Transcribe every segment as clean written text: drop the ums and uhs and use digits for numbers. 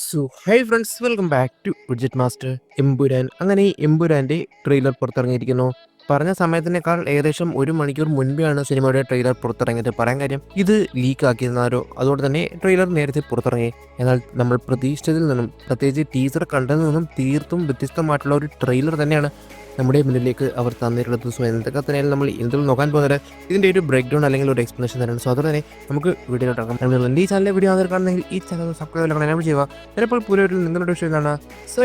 High friends, welcome back to budget master. Empuraan അങ്ങനെ എമ്പുരാന്റെ trailer പുറത്തിറങ്ങിയിരിക്കുന്നു. പറഞ്ഞ സമയത്തിനേക്കാൾ ഏകദേശം 1 മണിക്കൂർ മുൻപെയാണ് സിനിമയുടെ ട്രെയിലർ പുറത്തിറങ്ങിയത്. പറയാൻ കാര്യം ഇത് ലീക്ക് ആക്കിയിരുന്നാരോ, അതുകൊണ്ട് തന്നെ ട്രെയിലർ നേരത്തെ പുറത്തിറങ്ങി. എന്നാൽ നമ്മൾ പ്രതീക്ഷിച്ചതിൽ നിന്നും, പ്രത്യേകിച്ച് ടീസർ കണ്ടതിൽ നിന്നും തീർത്തും വ്യത്യസ്തമായിട്ടുള്ള ഒരു ട്രെയിലർ തന്നെയാണ് നമ്മുടെ മുന്നിലേക്ക് അവർ തന്നിട്ടുള്ളത്. സോ എന്തൊക്കെ തന്നെയാണ് നമ്മൾ ഇതിൽ നോക്കാൻ പോകുന്നത്, ഇതിൻ്റെ ഒരു ബ്രേക്ക് ഡൗൺ അല്ലെങ്കിൽ ഒരു എക്സ്പ്ലനേഷൻ തന്നെയാണ്. സോ അതുപോലെ തന്നെ നമുക്ക് വീഡിയോ ഇറങ്ങാം. ഈ ചാനലിലെ വീഡിയോ ആണെന്നുണ്ടെങ്കിൽ ഈ ചാനൽ സബ്സ്ക്രൈബ് എനേബിൾ ചെയ്യുക. ചിലപ്പോൾ പുതിയൊരു നിങ്ങളുടെ വിഷയം കാണാം. സോ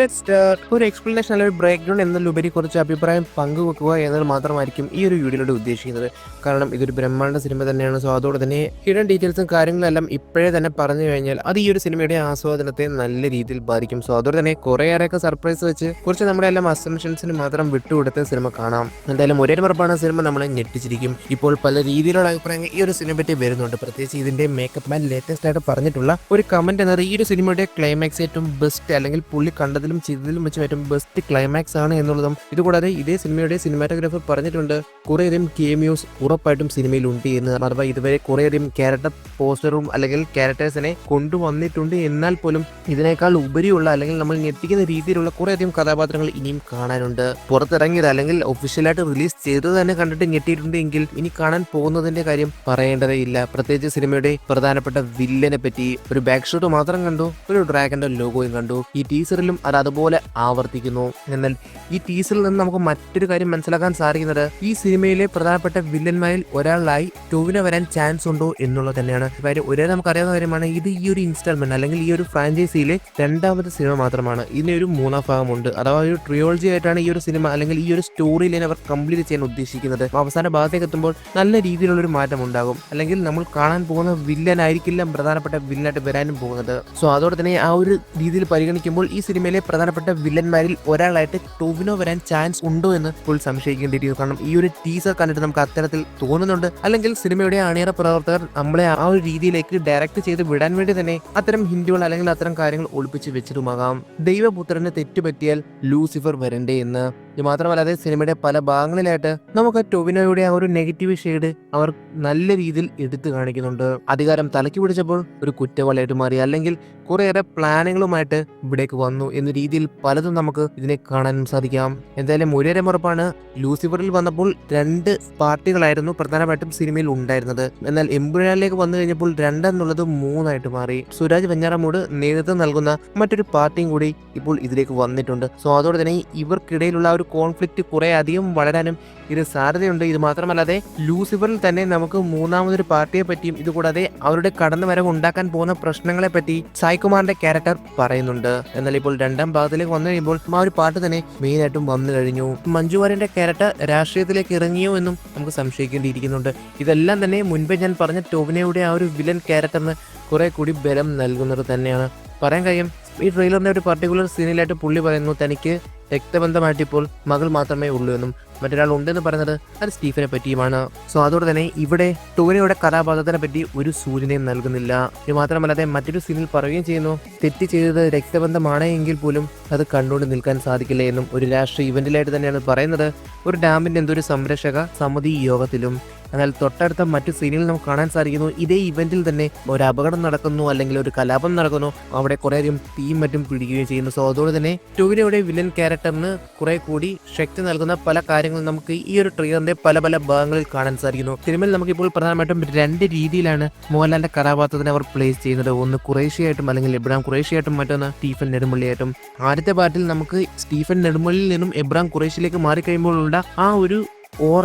ഒരു എക്സ്പ്ലനേഷൻ അല്ലെങ്കിൽ ഒരു ബ്രേക്ക് ഡൗൺ എന്നതിലുപരി കുറച്ച് അഭിപ്രായം പങ്കുവെക്കുക എന്നത് മാത്രമായിരിക്കും ഈ ഒരു വീഡിയോയിലൂടെ ഉദ്ദേശിക്കുന്നത്. കാരണം ഇതൊരു ബ്രഹ്മാണ്ഡ സിനിമ തന്നെയാണ്. സോ അതോടെ തന്നെ ഹിഡൻ ഡീറ്റെയിൽസും കാര്യങ്ങളെല്ലാം ഇപ്പോഴേ തന്നെ പറഞ്ഞു കഴിഞ്ഞാൽ അത് ഈ ഒരു സിനിമയുടെ ആസ്വാദനത്തെ നല്ല രീതിയിൽ ബാധിക്കും. സോ അതോടെ തന്നെ കുറേയേറെയൊക്കെ സർപ്രൈസ് വെച്ച് കുറച്ച് നമ്മുടെ എല്ലാം അസംഷൻസിന് മാത്രം വിട്ടുകൊടുത്ത് സിനിമ കാണാം. എന്തായാലും ഒരേ ഉറപ്പാണ്, സിനിമ നമ്മളെ ഞെട്ടിച്ചിരിക്കും. ഇപ്പോൾ പല രീതിയിലുള്ള അഭിപ്രായങ്ങൾ ഈ ഒരു സിനിമയെ പറ്റി വരുന്നുണ്ട്. പ്രത്യേകിച്ച് ഇതിന്റെ മേക്കപ്പ് മാൻ ലേറ്റസ്റ്റ് ആയിട്ട് പറഞ്ഞിട്ടുള്ള ഒരു കമന്റ് എന്നത് ഈ ഒരു സിനിമയുടെ ക്ലൈമാക്സ് ഏറ്റവും ബെസ്റ്റ്, അല്ലെങ്കിൽ പുള്ളി കണ്ടതിലും ചെയ്തതിലും വെച്ചും ഏറ്റവും ബെസ്റ്റ് ക്ലൈമാക്സ് ആണ് എന്നുള്ളതും. ഇതുകൂടാതെ ഇതേ സിനിമയുടെ സിനിമാറ്റോഗ്രാഫർ പറഞ്ഞിട്ടുണ്ട് കുറേയധികം കേമിയോസ് ഉറപ്പായിട്ടും സിനിമയിൽ ഉണ്ട് എന്ന്. അഥവാ ഇതുവരെ കുറേയധികം ക്യാരക്ടർ പോസ്റ്ററും അല്ലെങ്കിൽ ക്യാരക്ടേഴ്സിനെ കൊണ്ടുവന്നിട്ടുണ്ട്. എന്നാൽ പോലും ഇതിനേക്കാൾ ഉപരിയുള്ള അല്ലെങ്കിൽ നമ്മൾ ഞെട്ടിക്കുന്ന രീതിയിലുള്ള കുറേയധികം കഥാപാത്രങ്ങൾ ഇനിയും കാണാനുണ്ട്. പുറത്തിറങ്ങിയത് അല്ലെങ്കിൽ ഒഫീഷ്യലായിട്ട് റിലീസ് ചെയ്തത് തന്നെ കണ്ടിട്ട് ഞെട്ടിയിട്ടുണ്ട് എങ്കിൽ ഇനി കാണാൻ പോകുന്നതിന്റെ കാര്യം പറയേണ്ടതേ ഇല്ല. പ്രത്യേകിച്ച് സിനിമയുടെ പ്രധാനപ്പെട്ട വില്ലനെ പറ്റി ഒരു ബാക്ക് ഷോട്ട് മാത്രം കണ്ടു, ഒരു ഡ്രാഗന്റെ ലോഗോയും കണ്ടു. ഈ ടീസറിലും അത് അതുപോലെ ആവർത്തിക്കുന്നു. എന്നാൽ ഈ ടീസറിൽ നിന്ന് നമുക്ക് മറ്റൊരു കാര്യം മനസ്സിലാക്കാൻ സാധിക്കുന്നത് ഈ സിനിമയിലെ പ്രധാനപ്പെട്ട വില്ലന്മാരിൽ ഒരാളായി ടോവിനോ വരാൻ ചാൻസ് ഉണ്ടോ എന്നുള്ളത് തന്നെയാണ്. കാര്യം ഒരേ നമുക്കറിയാവുന്ന കാര്യമാണ്, ഇത് ഈ ഒരു ഇൻസ്റ്റാൾമെന്റ് അല്ലെങ്കിൽ ഈ ഒരു ഫ്രാഞ്ചൈസിയിലെ രണ്ടാമത്തെ സിനിമ മാത്രമാണ്. ഇതിന് ഒരു മൂന്നാം ഭാഗമുണ്ട്. അഥവാ ഒരു ട്രിയോളജി ആയിട്ടാണ് ഈ ഒരു സിനിമ അല്ലെങ്കിൽ ഈ ഒരു സ്റ്റോറി ലൈൻ അവർ കംപ്ലീറ്റ് ചെയ്യാൻ ഉദ്ദേശിക്കുന്നത്. അവസാന ഭാഗത്തേക്ക് എത്തുമ്പോൾ നല്ല രീതിയിലുള്ള ഒരു മാറ്റം ഉണ്ടാകും. അല്ലെങ്കിൽ നമ്മൾ കാണാൻ പോകുന്ന വില്ലൻ ആയിരിക്കില്ല പ്രധാനപ്പെട്ട വില്ലനായിട്ട് വരാനും പോകുന്നത്. സോ അതോടെ തന്നെ ആ ഒരു രീതിയിൽ പരിഗണിക്കുമ്പോൾ ഈ സിനിമയിലെ പ്രധാനപ്പെട്ട വില്ലന്മാരിൽ ഒരാളായിട്ട് ടോവിനോ വരാൻ ചാൻസ് ഉണ്ടോ എന്ന് ഫുൾ സംശയിക്കേണ്ടിയിരിക്കുന്നു. കാരണം ഈ ഒരു ടീസർ കണ്ടിട്ട് നമുക്ക് അത്തരത്തിൽ തോന്നുന്നുണ്ട്. അല്ലെങ്കിൽ സിനിമയുടെ അണിയറ പ്രവർത്തകർ നമ്മളെ ആ ഒരു രീതിയിലേക്ക് ഡയറക്റ്റ് ചെയ്ത് വിടാൻ വേണ്ടി തന്നെ അത്തരം ഹിന്റുകൾ അല്ലെങ്കിൽ അത്തരം കാര്യങ്ങൾ ഒളിപ്പിച്ച് വെച്ചിട്ടുമാകാം. ദൈവപുത്രന് തെറ്റുപറ്റിയാൽ ലൂസിഫർ വരണ്ടേ എന്ന്. ഇത് മാത്രമല്ലാതെ സിനിമയുടെ പല ഭാഗങ്ങളിലായിട്ട് നമുക്ക് ടൊവിനോയുടെ ആ ഒരു നെഗറ്റീവ് ഷെയ്ഡ് അവർ നല്ല രീതിയിൽ എടുത്തു കാണിക്കുന്നുണ്ട്. അധികാരം തലയ്ക്ക് പിടിച്ചപ്പോൾ ഒരു കുറ്റവാളിയായിട്ട് മാറി, അല്ലെങ്കിൽ കുറേയേറെ പ്ലാനുകളുമായിട്ട് ഇവിടേക്ക് വന്നു എന്ന രീതിയിൽ പലതും നമുക്ക് ഇതിനെ കാണാനും സാധിക്കാം. എന്തായാലും ഒരേ ഉറപ്പാണ്, ലൂസിഫറിൽ വന്നപ്പോൾ 2 പാർട്ടികളായിരുന്നു പ്രധാനമായിട്ടും സിനിമയിൽ ഉണ്ടായിരുന്നത്. എന്നാൽ എമ്പുരാനിലേക്ക് വന്നു കഴിഞ്ഞപ്പോൾ 2 എന്നുള്ളത് 3 ആയിട്ട് മാറി. സുരാജ് വെഞ്ഞാറമൂട് നേതൃത്വം നൽകുന്ന മറ്റൊരു പാർട്ടിയും കൂടി ഇപ്പോൾ ഇതിലേക്ക് വന്നിട്ടുണ്ട്. സോ അതോടെ തന്നെ ഇവർക്കിടയിലുള്ള ഒരു കോൺഫ്ലിക്റ്റ് കുറെ അധികം വളരാനും ഇത് സാധ്യതയുണ്ട്. ഇത് മാത്രമല്ലാതെ ലൂസിഫറിൽ തന്നെ നമുക്ക് മൂന്നാമതൊരു പാർട്ടിയെ പറ്റിയും ഇതുകൂടാതെ അവരുടെ കടന്നുവരവ് ഉണ്ടാക്കാൻ പോകുന്ന പ്രശ്നങ്ങളെ പറ്റി സായ്കുമാറിന്റെ ക്യാരക്ടർ പറയുന്നുണ്ട്. എന്നാൽ ഇപ്പോൾ 2ാം ഭാഗത്തിലേക്ക് വന്നു കഴിയുമ്പോൾ ആ ഒരു പാർട്ട് തന്നെ മെയിൻ ആയിട്ടും വന്നു കഴിഞ്ഞു. മഞ്ജു വാര്യന്റെ ക്യാരക്ടർ രാഷ്ട്രീയത്തിലേക്ക് ഇറങ്ങിയോ എന്നും നമുക്ക് സംശയിക്കേണ്ടിയിരിക്കുന്നുണ്ട്. ഇതെല്ലാം തന്നെ മുൻപേ ഞാൻ പറഞ്ഞ ടോവിനോയുടെ ആ ഒരു വില്ലൻ ക്യാരക്ടറിന് കുറെ കൂടി ബലം നൽകുന്നത് തന്നെയാണ്. പറയാൻ കഴിയും, ഈ ട്രെയിലറിന്റെ ഒരു പർട്ടിക്കുലർ സീനിലായിട്ട് പുള്ളി പറയുന്നു തനിക്ക് രക്തബന്ധമായിട്ട് ഇപ്പോൾ മകൾ മാത്രമേ ഉള്ളൂ എന്നും മറ്റൊരാൾ ഉണ്ടെന്ന് പറയുന്നത് അത് സ്റ്റീഫനെ പറ്റിയുമാണ്. സോ അതോടെ തന്നെ ഇവിടെ ടോവിനോയുടെ കഥാപാത്രത്തിനെ പറ്റി ഒരു സൂചനയും നൽകുന്നില്ല. ഇത് മാത്രമല്ലാതെ മറ്റൊരു സീനിൽ പറയുകയും ചെയ്യുന്നു, തെറ്റ് ചെയ്തത് രക്തബന്ധമാണ് എങ്കിൽ പോലും അത് കണ്ടുകൊണ്ട് നിൽക്കാൻ സാധിക്കില്ല എന്നും. ഒരു രാഷ്ട്രീയ ഇവന്റിലായിട്ട് തന്നെയാണ് പറയുന്നത്, ഒരു ഡാമിന്റെ എന്തൊരു സംരക്ഷക സമിതി യോഗത്തിലും. എന്നാൽ തൊട്ടടുത്ത മറ്റു സീനുകൾ നമുക്ക് കാണാൻ സാധിക്കുന്നു, ഇതേ ഇവന്റിൽ തന്നെ ഒരു അപകടം നടക്കുന്നു അല്ലെങ്കിൽ ഒരു കലാപം നടക്കുന്നു. അവിടെ കുറേയധികം തീയും മറ്റും പിടിക്കുകയും ചെയ്യുന്നു. സോ അതോടെ തന്നെ ടോവിനോയുടെ വില്ലൻ ക്യാരക്ടറിന് കുറെ കൂടി ശക്തി നൽകുന്ന പല കാര്യങ്ങളും നമുക്ക് ഈ ഒരു ട്രെയിലറിന്റെ പല പല ഭാഗങ്ങളിൽ കാണാൻ സാധിക്കുന്നു. സിനിമയിൽ നമുക്കിപ്പോൾ പ്രധാനമായിട്ടും 2 രീതിയിലാണ് മോഹൻലാലിന്റെ കഥാപാത്രത്തിനെ അവർ പ്ലേസ് ചെയ്യുന്നത്. ഒന്ന് ഖുറൈഷിയായിട്ടും അല്ലെങ്കിൽ എബ്രാം ഖുറൈഷിയായിട്ടും, മറ്റൊന്ന് സ്റ്റീഫൻ നെടുമുള്ളിയായിട്ടും. ആദ്യത്തെ പാർട്ടിൽ നമുക്ക് സ്റ്റീഫൻ നെടുമുള്ളിയിൽ നിന്നും എബ്രാം ഖുറൈഷിലേക്ക് മാറിക്കഴിയുമ്പോഴുള്ള ആ ഒരു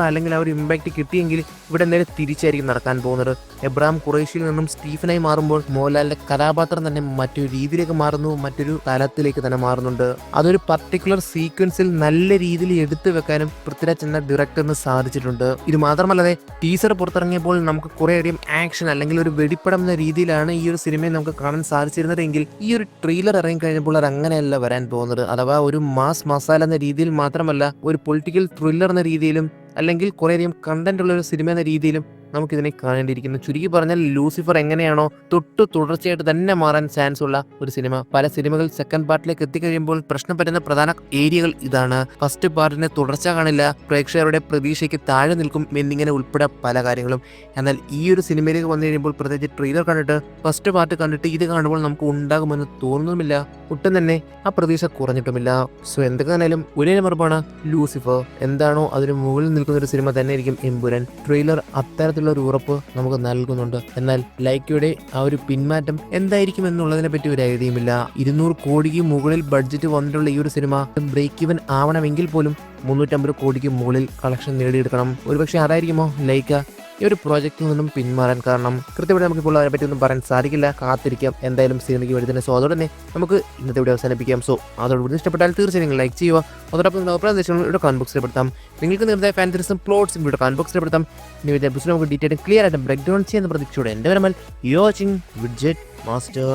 അല്ലെങ്കിൽ ആ ഒരു ഇമ്പാക്ട് കിട്ടിയെങ്കിൽ ഇവിടെ നേരെ തിരിച്ചായിരിക്കും നടക്കാൻ പോകുന്നത്. എബ്രാം ഖുറൈഷിയിൽ നിന്നും സ്റ്റീഫനായി മാറുമ്പോൾ മോഹൻലാലിന്റെ കഥാപാത്രം തന്നെ മറ്റൊരു രീതിയിലേക്ക് മാറുന്നു, മറ്റൊരു തലത്തിലേക്ക് തന്നെ മാറുന്നുണ്ട്. അതൊരു പർട്ടിക്കുലർ സീക്വൻസിൽ നല്ല രീതിയിൽ എടുത്തു വെക്കാനും പൃഥ്വിരാജ് എന്ന ഡയറക്ടറിന് സാധിച്ചിട്ടുണ്ട്. ഇത് മാത്രമല്ലാതെ ടീസർ പുറത്തിറങ്ങിയപ്പോൾ നമുക്ക് കുറേയധികം ആക്ഷൻ അല്ലെങ്കിൽ ഒരു വെടിപ്പടം എന്ന രീതിയിലാണ് ഈ ഒരു സിനിമയെ നമുക്ക് കാണാൻ സാധിച്ചിരുന്നതെങ്കിൽ ഈ ഒരു ട്രെയിലർ ഇറങ്ങിക്കഴിഞ്ഞപ്പോൾ അത് അങ്ങനെയല്ല വരാൻ പോകുന്നത്. അഥവാ ഒരു മാസ് മസാല എന്ന രീതിയിൽ മാത്രമല്ല, ഒരു പൊളിറ്റിക്കൽ ത്രില്ലർ എന്ന രീതിയിലും അല്ലെങ്കിൽ കുറേയധികം കണ്ടന്റ് ഉള്ള ഒരു സിനിമ എന്ന രീതിയിലും നമുക്കിതിനെ കാണേണ്ടിയിരിക്കുന്നു. ചുരുക്കി പറഞ്ഞാൽ ലൂസിഫർ എങ്ങനെയാണോ തുടർച്ചയായിട്ട് തന്നെ മാറാൻ ചാൻസ് ഉള്ള ഒരു സിനിമ, പല സിനിമകൾ സെക്കൻഡ് പാർട്ടിലേക്ക് എത്തിക്കഴിയുമ്പോൾ പ്രശ്നം പറ്റുന്ന പ്രധാന ഏരിയകൾ ഇതാണ്. ഫസ്റ്റ് പാർട്ടിന് തുടർച്ച കാണില്ല, പ്രേക്ഷകരുടെ പ്രതീക്ഷയ്ക്ക് താഴെ നിൽക്കും എന്നിങ്ങനെ ഉൾപ്പെടെ പല കാര്യങ്ങളും. എന്നാൽ ഈ ഒരു സിനിമയിലേക്ക് വന്നു കഴിയുമ്പോൾ, പ്രത്യേകിച്ച് ട്രെയിലർ കണ്ടിട്ട് ഫസ്റ്റ് പാർട്ട് കണ്ടിട്ട് ഇത് കാണുമ്പോൾ നമുക്ക് ഉണ്ടാകുമെന്ന് തോന്നുന്നുമില്ല. ഒട്ടും തന്നെ ആ പ്രതീക്ഷ കുറഞ്ഞിട്ടുമില്ല. സോ എന്തൊക്കെ തന്നെയാലും ഒരേ മറുപാണ് ലൂസിഫർ. എന്താണോ അതിന് മുകളിൽ നിൽക്കുന്ന ഒരു സിനിമ തന്നെ ആയിരിക്കും എമ്പുരാൻ. ട്രെയിലർ അത്തരത്തിലുള്ള ഒരു ഉറപ്പ് നമുക്ക് നൽകുന്നുണ്ട്. എന്നാൽ ലൈക്കയുടെ ആ ഒരു പിന്മാറ്റം എന്തായിരിക്കും എന്നുള്ളതിനെ പറ്റി ഒരു ഐഡിയയുമില്ല. 200 കോടിക്ക് മുകളിൽ ബഡ്ജറ്റ് വന്നിട്ടുള്ള ഈ ഒരു സിനിമ ബ്രേക്ക് ഈവൻ ആവണമെങ്കിൽ പോലും 350 കോടിക്ക് മുകളിൽ കളക്ഷൻ നേടിയെടുക്കണം. ഒരുപക്ഷെ അതായിരിക്കുമോ ലൈക്ക ഈ ഒരു പ്രോജക്റ്റിൽ നിന്നും പിന്മാറാൻ കാരണം. കൃത്യമായിട്ട് നമുക്കിപ്പോൾ അതിനെ പറ്റി ഒന്നും പറയാൻ സാധിക്കില്ല. കാത്തിരിക്കാം എന്തായാലും സിനിമയ്ക്ക് വേണ്ടി തന്നെ. സോ അതോടെ തന്നെ നമുക്ക് ഇന്നത്തെ വീഡിയോ അവസാനിപ്പിക്കാം. സോ അതോടുകൂടി ഇഷ്ടപ്പെട്ടാൽ തീർച്ചയായും നിങ്ങൾ ലൈക്ക് ചെയ്യുക. അതോടൊപ്പം നിങ്ങളുടെ അഭിപ്രായ നിർദ്ദേശങ്ങൾ കമന്റ് ബോക്സിൽ പെടുത്താം. നിങ്ങൾക്ക് നിർദ്ദേശ ഫാൻറ്റസിയും പ്ലോട്ട്സും ഇവിടെ കമന്റ് ബോക്സിൽ പെടുത്താം. ഇനി ഇതിനെ കുറിച്ച് നമുക്ക് ഡീറ്റെയിൽ ക്ലിയർ ആയിട്ട് ബ്രേക്ക് ഡൗൺ ചെയ്യുന്ന പ്രതീക്ഷയോടെ എൻ്റെ വരമൽ യു വാച്ചിങ് വിഡ്ജറ്റ് മാസ്റ്റർ.